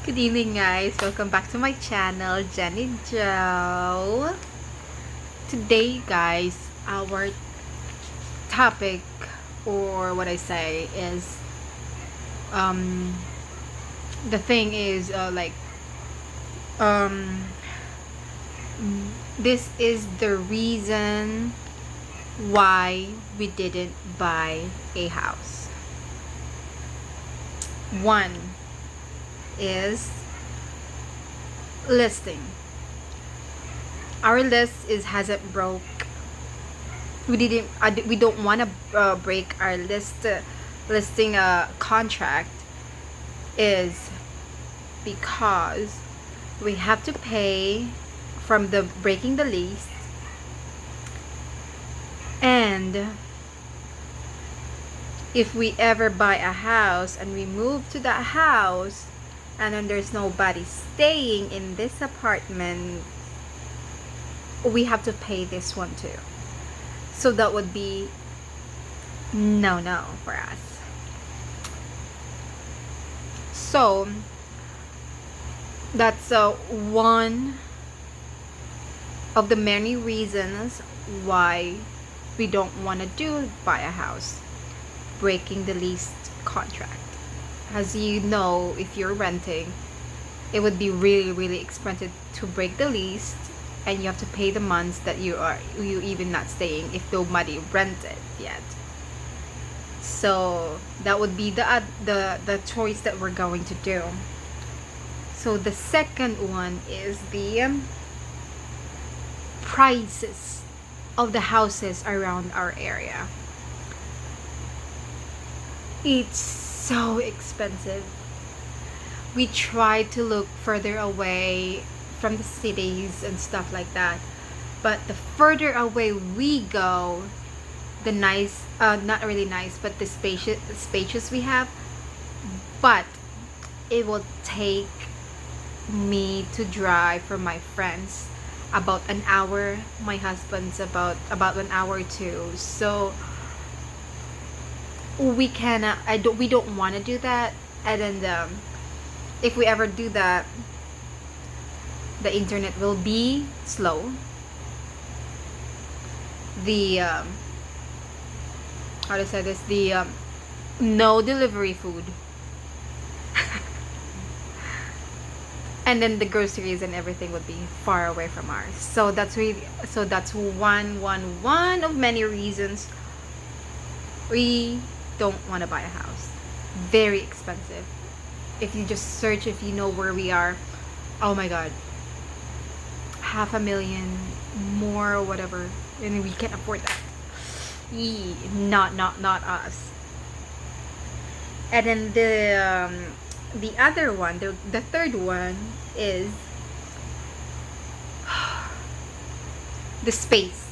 Good evening, guys. Welcome back to my channel, Jenny Joe. Today, guys, our topic, or what I say, is um the thing is um this is the reason why we didn't buy a house. One is listing. Our list is hasn't broke. We don't want to break our listing contract is because we have to pay from the breaking the lease, and if we ever buy a house and we move to that house and then there's nobody staying in this apartment, we have to pay this one too. So that would be no for us. So that's one of the many reasons why we don't want to buy a house. Breaking the lease contract. As you know, if you're renting, it would be really expensive to break the lease, and you have to pay the months that you even not staying if nobody rented yet. So that would be the choice that we're going to do. So the second one is the prices of the houses around our area. It's so expensive. We try to look further away from the cities and stuff like that, but the further away we go, the nice, not really nice, but the spacious we have. But it will take me to drive for my friends about an hour. My husband's about an hour too. So we cannot. We don't want to do that. And then if we ever do that, the internet will be slow. The how to say this? The no delivery food. And then the groceries and everything would be far away from ours. So that's one of many reasons we don't want to buy a house. Very expensive. If you just search, if you know where we are, oh my god, $500,000 more or whatever, and we can't afford that. Not us. And then the other one, the third one is the space.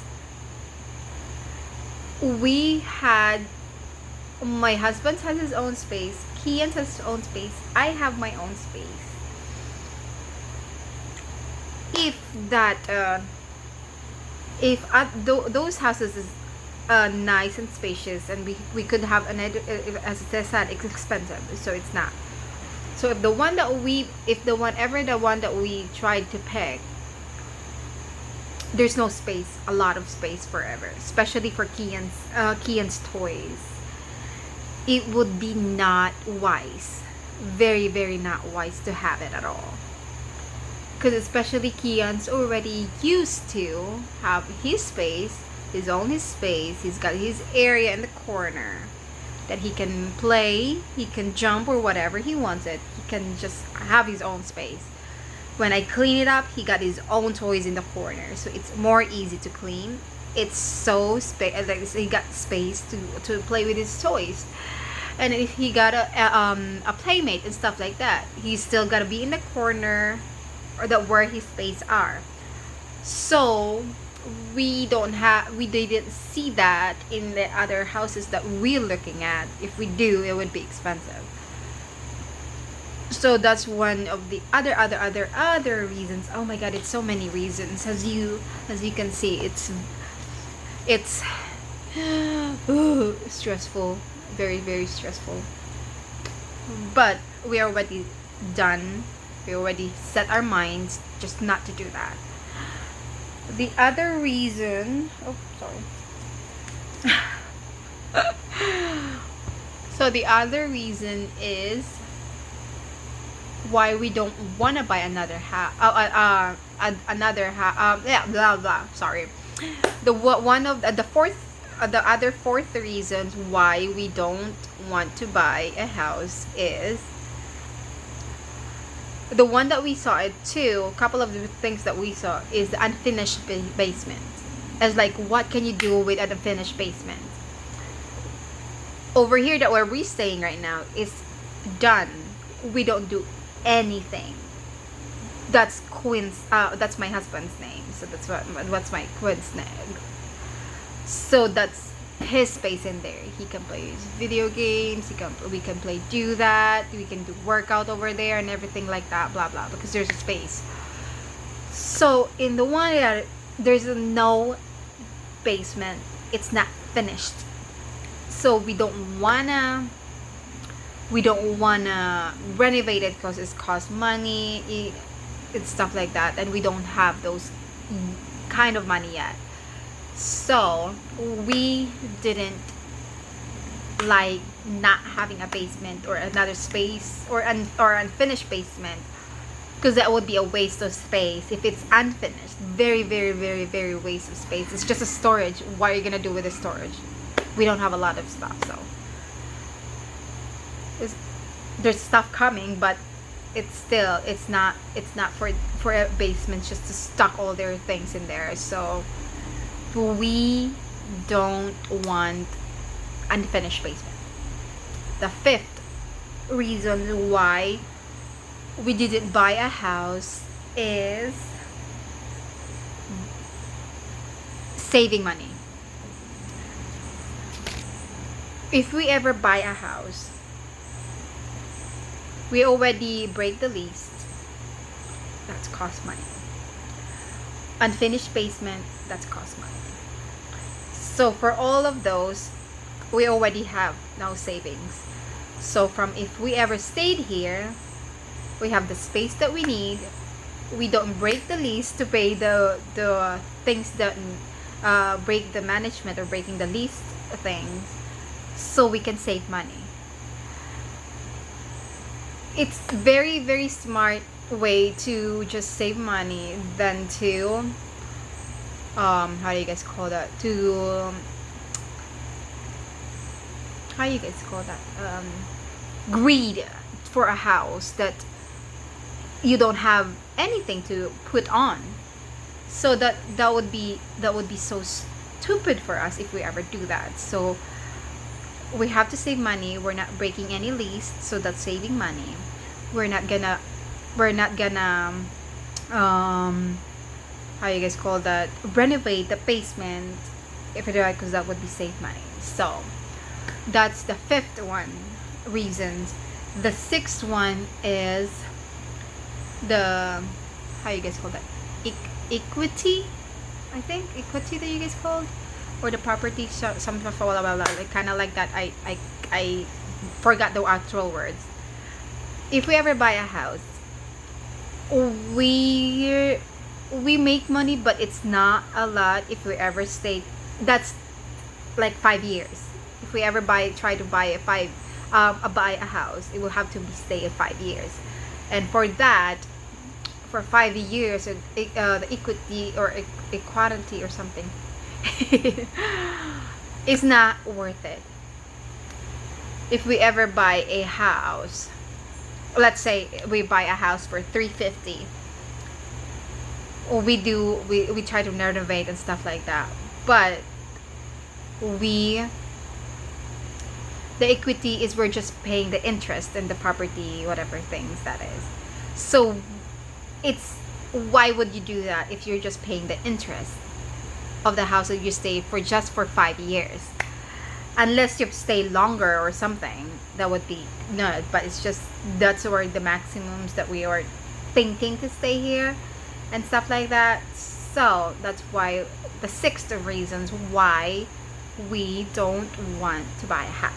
My husband has his own space, Kian has his own space, I have my own space. If those houses is nice and spacious, and we could have as I said, it's expensive, so it's not. So if the one that we tried to pick, there's no space, a lot of space forever, especially for Kian's toys. It would be not wise, very not wise to have it at all. Because especially Kian's already used to have his space, his own space. He's got his area in the corner that he can play, he can jump or whatever he wants it. He can just have his own space. When I clean it up, he got his own toys in the corner, so it's more easy to clean. It's so like he got space to play with his toys. And if he got a playmate and stuff like that, he's still gotta be in the corner or where his space are. So we didn't see that in the other houses that we're looking at. If we do, it would be expensive. So that's one of the other reasons. Oh my god, it's so many reasons. As you can see, it's stressful, very stressful. But we are already done We already set our minds just not to do that. The other reason, oh, sorry. So the other reason is why we don't want to buy another house. Yeah, blah blah. Sorry. The one of the fourth, the other fourth reasons why we don't want to buy a house is the one that we saw it too. A couple of the things that we saw is the unfinished basement. As like, what can you do with an unfinished basement? Over here that where we're staying right now is done. We don't do anything. That's Quinn's. That's my husband's name. So what's my Quinn's name. So that's his space in there. He can play video games. We can play do that. We can do workout over there and everything like that. Blah blah. Because there's a space. So in the one that there's no basement, it's not finished. So we don't wanna renovate it because it costs money. It's stuff like that, and we don't have those kind of money yet. So we didn't like not having a basement or another space or unfinished basement, because that would be a waste of space if it's unfinished. Very very very very waste of space. It's just a storage. What are you gonna do with the storage? We don't have a lot of stuff, so there's stuff coming, but it's not for a basement just to stock all their things in there. So we don't want unfinished basement. The fifth reason why we didn't buy a house is saving money. If we ever buy a house, we already break the lease. That's cost money. Unfinished basement, that's cost money. So for all of those, we already have no savings. So from if we ever stayed here, we have the space that we need. We don't break the lease to pay the things that break the management or breaking the lease things, so we can save money. It's very very smart way to just save money than to how do you guys call that, how you guys call that, greed for a house that you don't have anything to put on. So that would be so stupid for us if we ever do that. So we have to save money. We're not breaking any lease, so that's saving money. We're not gonna how you guys call that, renovate the basement if it, because that would be save money. So that's the fifth one reasons. The sixth one is the, how you guys call that, equity, I think equity that you guys called, or the property, something like kind of like that. I forgot the actual words. If we ever buy a house, we make money, but it's not a lot. If we ever stay, that's like 5 years. If we ever try to buy buy a house, it will have to be stay at 5 years, and for that, for 5 years, the equity or equality or something is not worth it. If we ever buy a house, let's say we buy a house for 350, or we try to renovate and stuff like that, but the equity is, we're just paying the interest and the property, whatever things that is. So it's, why would you do that if you're just paying the interest of the house that you stay for just for 5 years? Unless you stay longer or something, that would be no. But it's just, that's where the maximums that we are thinking to stay here and stuff like that. So that's why the sixth of reasons why we don't want to buy a house.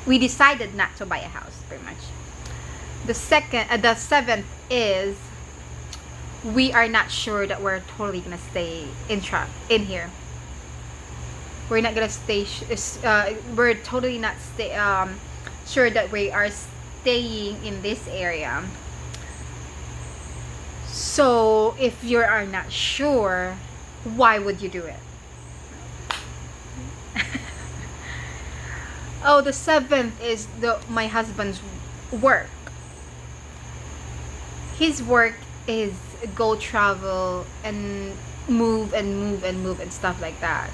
We decided not to buy a house, pretty much. The seventh is we are not sure that we're totally gonna stay in here. We're not gonna stay. We're totally not sure that we are staying in this area. So if you are not sure, why would you do it? Oh, the seventh is my husband's work. His work is go travel and move and move and move and stuff like that.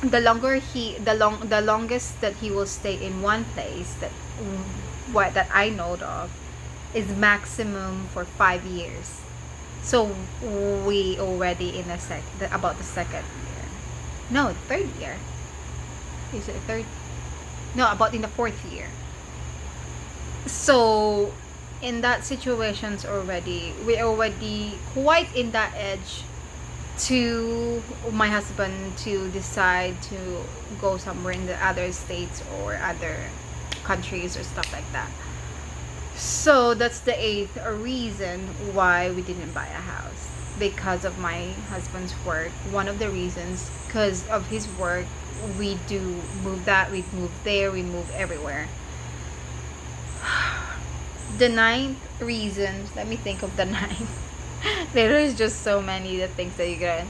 The longest that he will stay in one place, that I know of, is maximum for 5 years. So we already in about the second year. No, third year. Is it third? No, about in the fourth year. So in that situations already, we already quite in that edge to my husband to decide to go somewhere in the other states or other countries or stuff like that. So that's the eighth reason why we didn't buy a house, because of my husband's work. One of the reasons, because of his work, we do move that, we move there, we move everywhere. The ninth reason, let me think of the ninth. There is just so many the things that you get.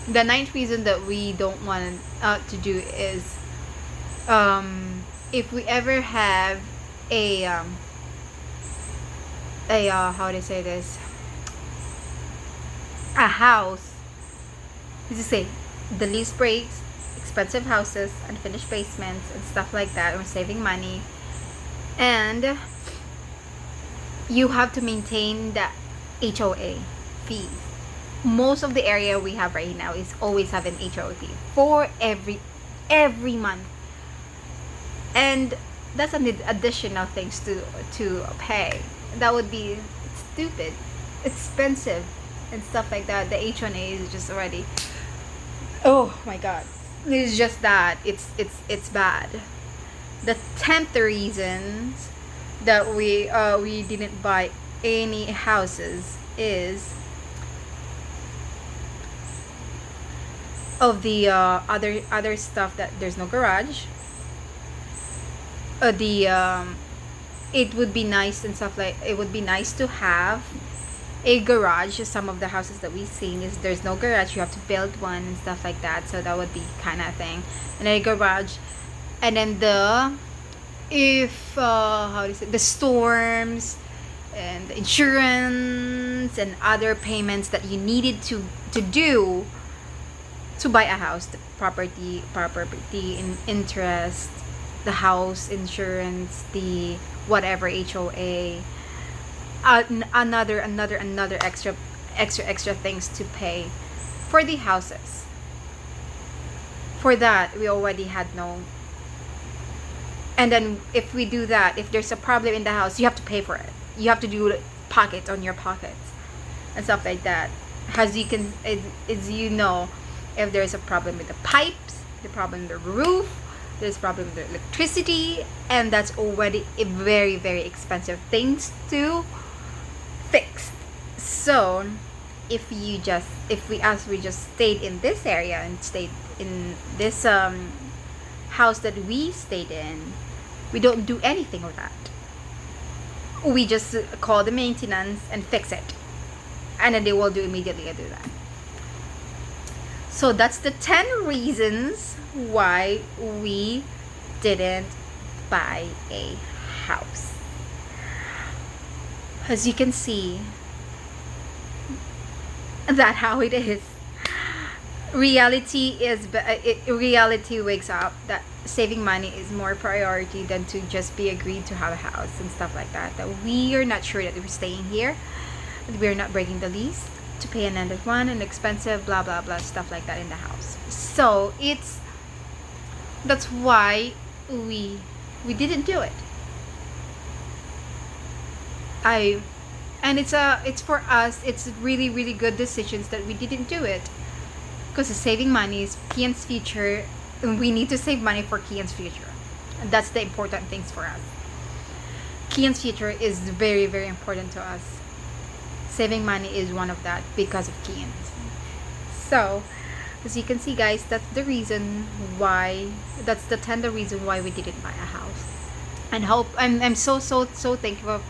The ninth reason that we don't want to do is, if we ever have a how to say this, a house, let's just say the lease breaks, expensive houses, unfinished basements and stuff like that, or saving money, and you have to maintain the HOA fees. Most of the area we have right now is always have an HOA fee for every month, and that's an additional things to pay. That would be stupid, expensive and stuff like that. The HOA is just already, oh my god, it's just that it's bad. The 10th reasons that we didn't buy any houses is of the other stuff, that there's no garage. It would be nice and stuff, like it would be nice to have a garage. Some of the houses that we've seen is there's no garage, you have to build one and stuff like that, so that would be kind of thing. And a garage, and then how do you say, the storms and the insurance and other payments that you needed to do to buy a house, the property in interest, the house insurance, the whatever HOA, another extra things to pay for the houses. For that, we already had no. And then if we do that, if there's a problem in the house, you have to pay for it. You have to do pockets on your pockets and stuff like that. As you can, as you know, if there's a problem with the pipes, the problem with the roof, there's a problem with the electricity, and that's already a very, very expensive things to fix. So if we just stayed in this area and stayed in this house that we stayed in, we don't do anything with that. We just call the maintenance and fix it, and then they will do immediately do that. So that's the 10 reasons why we didn't buy a house. As you can see, that how it is. Reality wakes up that saving money is more priority than to just be agreed to have a house and stuff like that. That we are not sure that we're staying here, that we're not breaking the lease to pay another one and expensive blah blah blah stuff like that in the house. So that's why we didn't do it. And it's for us, it's really, really good decisions that we didn't do it, because saving money is Kian's future, and we need to save money for Kian's future, and that's the important things for us. Kian's future is very, very important to us. Saving money is one of that because of Kian. So, as you can see, guys, that's the reason why, that's the tender reason why we didn't buy a house. And hope I'm so thankful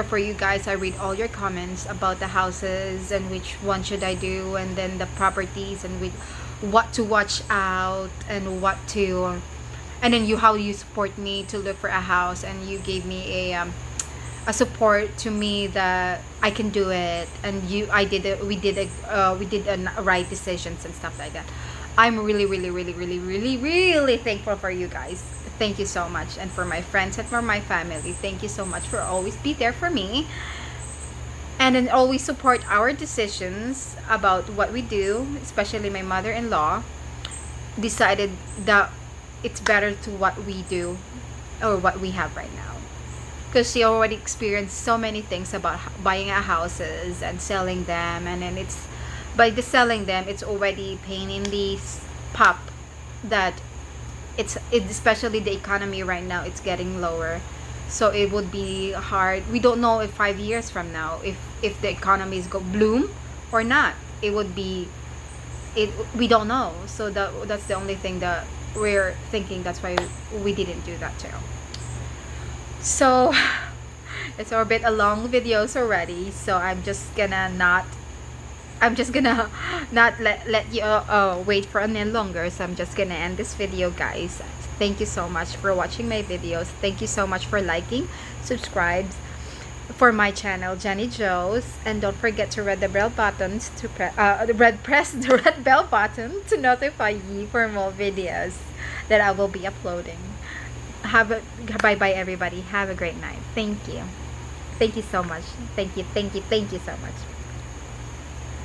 for you guys. I read all your comments about the houses and which one should I do, and then the properties, and with what to watch out, and what to, and then you, how you support me to look for a house, and you gave me a support to me that I can do it, and you, I did it, we did a right decisions and stuff like that. I'm really, really, really, really, really, really thankful for you guys. Thank you so much. And for my friends and for my family, thank you so much for always be there for me, and then always support our decisions about what we do. Especially my mother-in-law decided that it's better to what we do, or what we have right now, because she already experienced so many things about buying a houses and selling them, and then it's, by the selling them, it's already pain in the pop that it's especially the economy right now, it's getting lower. So it would be hard. We don't know if 5 years from now, if the economy is go bloom or not. It would be, it, we don't know. So that's the only thing that we're thinking. That's why we didn't do that too. So it's a bit a long videos already, so I'm just gonna not, I'm just gonna not let you wait for any longer. So I'm just gonna end this video, guys. Thank you so much for watching my videos. Thank you so much for liking, subscribe for my channel, Jenny Joes, and don't forget to press the bell buttons to press the red bell button to notify you for more videos that I will be uploading. Have a bye bye, everybody. Have a great night. Thank you so much. Thank you so much.